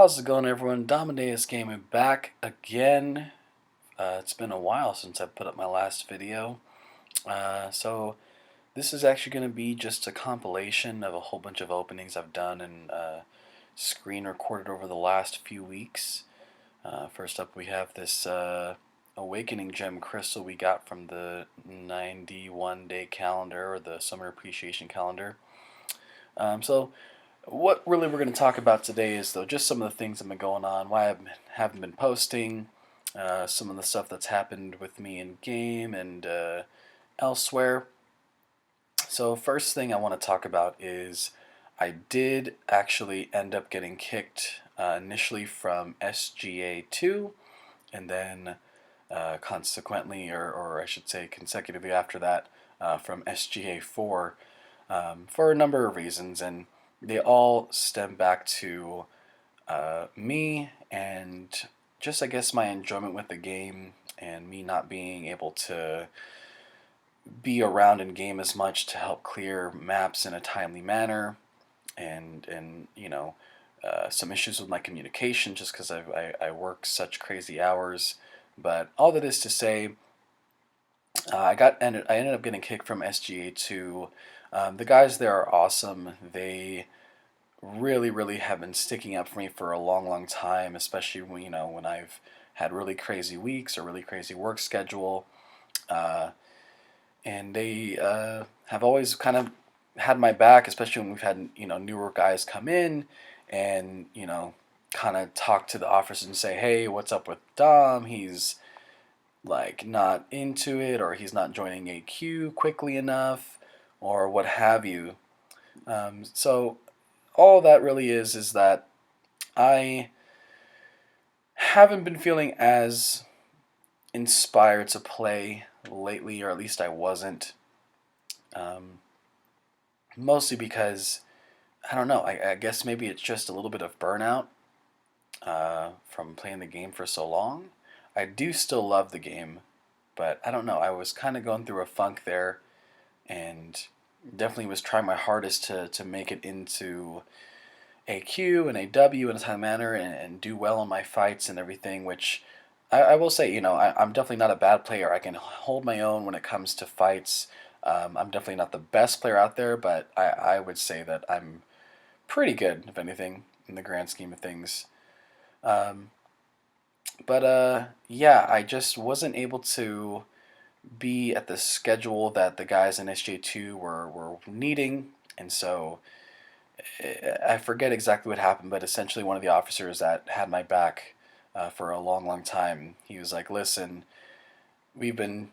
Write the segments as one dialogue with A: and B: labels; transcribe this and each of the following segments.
A: How's it going, everyone? Domadeus Gaming back again. It's been a while since I put up my last video. So this is actually going to be just a compilation of a whole bunch of openings I've done and screen recorded over the last few weeks. First up, we have this Awakening Gem Crystal we got from the 91-day calendar, or the Summer Appreciation Calendar. So what really we're going to talk about today is, though, just some of the things that have been going on, why I haven't been posting, some of the stuff that's happened with me in game and elsewhere. So first thing I want to talk about is I did actually end up getting kicked initially from SGA 2, and then consequently, or I should say consecutively after that, from SGA 4, for a number of reasons, and they all stem back to me and just, I guess, my enjoyment with the game and me not being able to be around in game as much to help clear maps in a timely manner, and some issues with my communication just because I work such crazy hours. But all that is to say, I ended up getting kicked from SGA 2. The guys there are awesome. They really have been sticking up for me for a long time, especially when I've had really crazy weeks or really crazy work schedule. Uh, and they have always kind of had my back, especially when we've had newer guys come in and kind of talk to the officers and say, hey, what's up with Dom? He's like not into it, or he's not joining AQ quickly enough, or what have you. So all that really is that I haven't been feeling as inspired to play lately, or at least I wasn't. Um, Mostly because, I don't know, I guess maybe it's just a little bit of burnout from playing the game for so long. I do still love the game, but I don't know, I was kind of going through a funk there, and definitely was trying my hardest to make it into AQ and AW in a timely manner, and do well in my fights and everything, which I will say, I'm definitely not a bad player. I can hold my own when it comes to fights. I'm definitely not the best player out there, but I would say that I'm pretty good, if anything, in the grand scheme of things. Um, but yeah, I just wasn't able to be at the schedule that the guys in SJ2 were needing, and so I forget exactly what happened, but essentially one of the officers that had my back for a long time, he was like, listen, we've been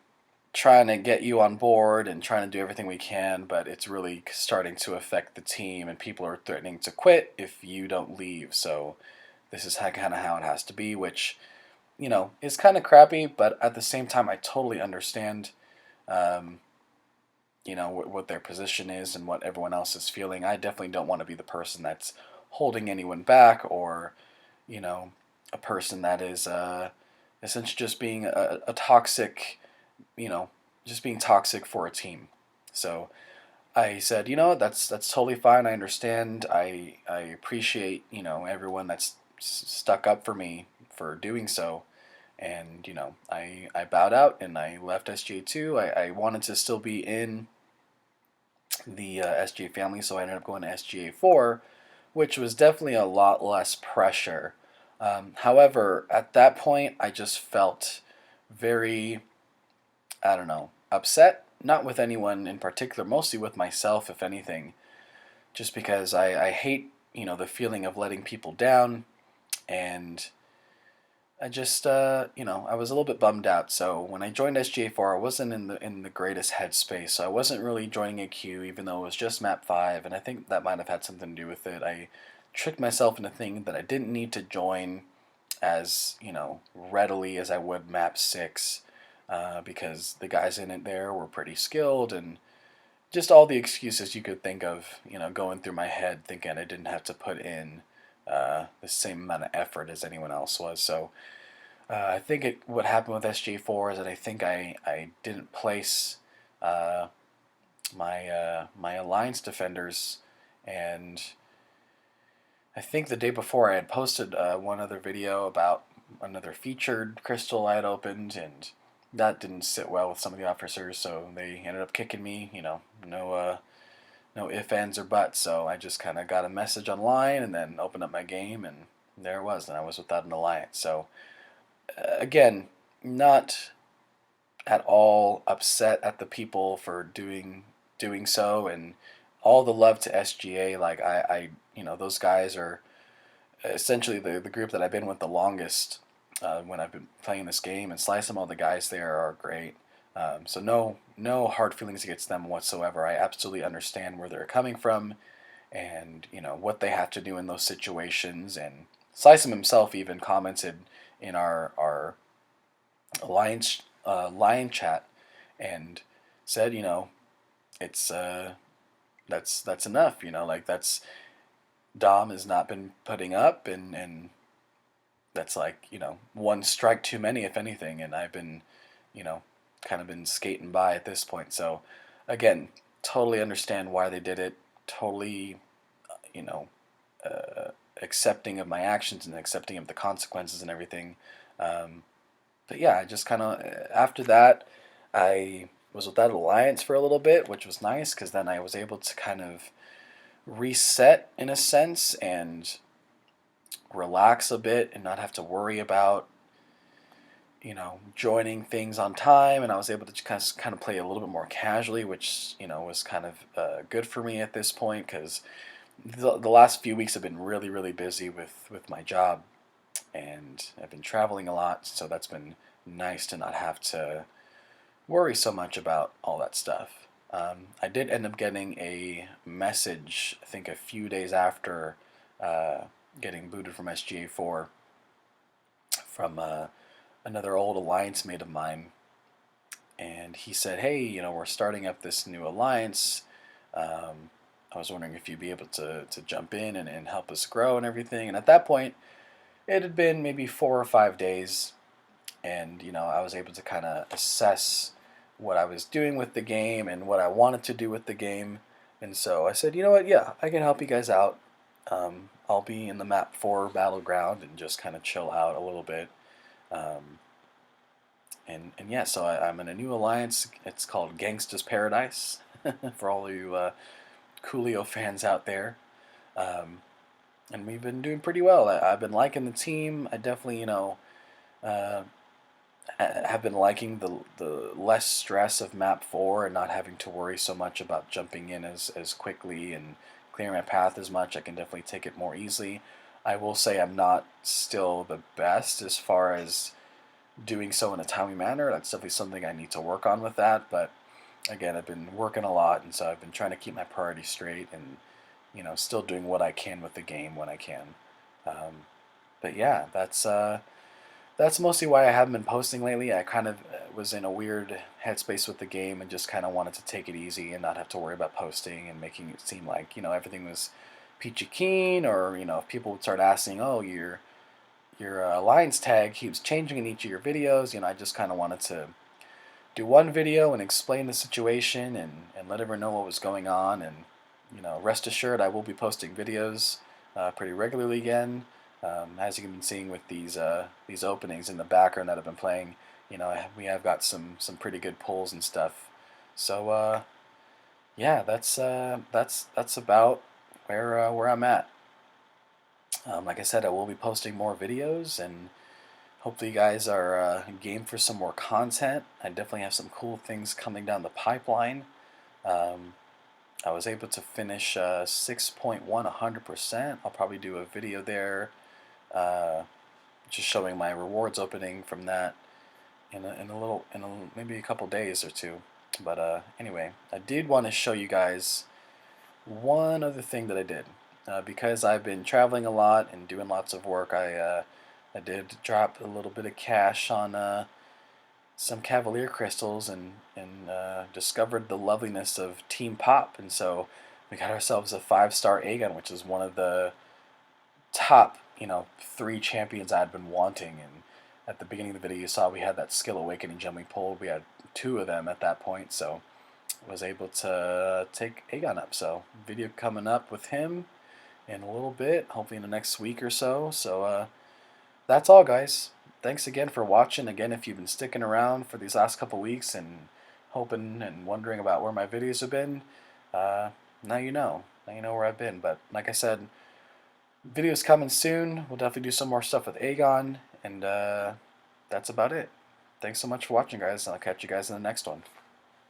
A: trying to get you on board and trying to do everything we can, but it's really starting to affect the team, and people are threatening to quit if you don't leave. So this is kind of how it has to be, which is kind of crappy, but at the same time, I totally understand. Um, what their position is and what everyone else is feeling. I definitely don't want to be the person that's holding anyone back, or you know a person that is essentially just being a toxic, you know just being toxic for a team. So I said, that's totally fine. I understand. I appreciate everyone that's stuck up for me for doing so. And I bowed out and I left SJ2. I wanted to still be in the SGA family, so I ended up going to SGA 4, which was definitely a lot less pressure. However, at that point, I just felt very, I don't know, upset. Not with anyone in particular, mostly with myself, if anything, just because I hate, the feeling of letting people down, and I just, I was a little bit bummed out. So when I joined SGA4, I wasn't in the greatest headspace. So I wasn't really joining a queue, even though it was just map 5, and I think that might have had something to do with it. I tricked myself into thinking that I didn't need to join as readily as I would map 6, because the guys in it there were pretty skilled, and just all the excuses you could think of, going through my head, thinking I didn't have to put in the same amount of effort as anyone else was. So I think what happened with SG4 is that I think I didn't place my alliance defenders, and I think the day before I had posted one other video about another featured crystal I had opened, and that didn't sit well with some of the officers, so they ended up kicking me. No ifs, ands, or buts. So I just kind of got a message online and then opened up my game, and there it was, and I was without an alliance. So again, not at all upset at the people for doing so, and all the love to SGA. Like those guys are essentially the group that I've been with the longest when I've been playing this game, and Slice them, all the guys there are great. So no hard feelings against them whatsoever. I absolutely understand where they're coming from, and what they have to do in those situations. And Slice himself even commented in our alliance line chat and said, it's that's enough. Like that's Dom has not been putting up, and that's like one strike too many, if anything. And I've been you know kind of been skating by at this point. So again, totally understand why they did it. Totally, you know, accepting of my actions and accepting of the consequences and everything. But yeah, I just kind of after that, I was with that alliance for a little bit, which was nice because then I was able to kind of reset in a sense and relax a bit and not have to worry about joining things on time, and I was able to kind of play a little bit more casually, which was kind of good for me at this point because the last few weeks have been really really busy with my job, and I've been traveling a lot, so that's been nice to not have to worry so much about all that stuff. I did end up getting a message, I think a few days after uh, getting booted from SGA4 from another old alliance mate of mine, and he said, "Hey, we're starting up this new alliance. I was wondering if you'd be able to jump in and help us grow and everything." And at that point, it had been maybe 4 or 5 days, and I was able to kind of assess what I was doing with the game and what I wanted to do with the game. And so I said, you know what, yeah, I can help you guys out. I'll be in the map 4 battleground and just kind of chill out a little bit. Um, and yeah, so I'm in a new alliance. It's called Gangsta's Paradise for all you Coolio fans out there. Um, and we've been doing pretty well. I've been liking the team. I definitely, uh, have been liking the less stress of map 4 and not having to worry so much about jumping in as quickly and clearing my path as much. I can definitely take it more easily. I will say I'm not still the best as far as doing so in a timely manner. That's definitely something I need to work on with that. But again, I've been working a lot, and so I've been trying to keep my priorities straight and still doing what I can with the game when I can. But yeah, that's mostly why I haven't been posting lately. I kind of was in a weird headspace with the game and just kind of wanted to take it easy and not have to worry about posting and making it seem like everything was peachy keen, or if people would start asking, oh, your alliance tag keeps changing in each of your videos. I just kind of wanted to do one video and explain the situation and let everyone know what was going on. And rest assured, I will be posting videos pretty regularly again. As you've been seeing with these openings in the background that I've been playing, we have got some pretty good pulls and stuff. So yeah, that's about where I'm at. Like I said, I will be posting more videos, and hopefully you guys are game for some more content. I definitely have some cool things coming down the pipeline. Um, I was able to finish 6.1 100%. I'll probably do a video there uh, just showing my rewards opening from that maybe a couple days or two. But anyway, I did want to show you guys one other thing that I did. Because I've been traveling a lot and doing lots of work, I did drop a little bit of cash on some Cavalier crystals and discovered the loveliness of Team Pop. And so we got ourselves a 5-star A-gun, which is one of the top 3 champions I'd been wanting. And at the beginning of the video, you saw we had that skill awakening gem we pulled. We had 2 of them at that point, so I was able to take Aegon up. So video coming up with him, in a little bit, hopefully in the next week or so. So that's all, guys. Thanks again for watching. Again, if you've been sticking around for these last couple weeks and hoping and wondering about where my videos have been, uh, now you know. Now you know where I've been. But like I said, videos coming soon. We'll definitely do some more stuff with Aegon, and that's about it. Thanks so much for watching, guys, and I'll catch you guys in the next one.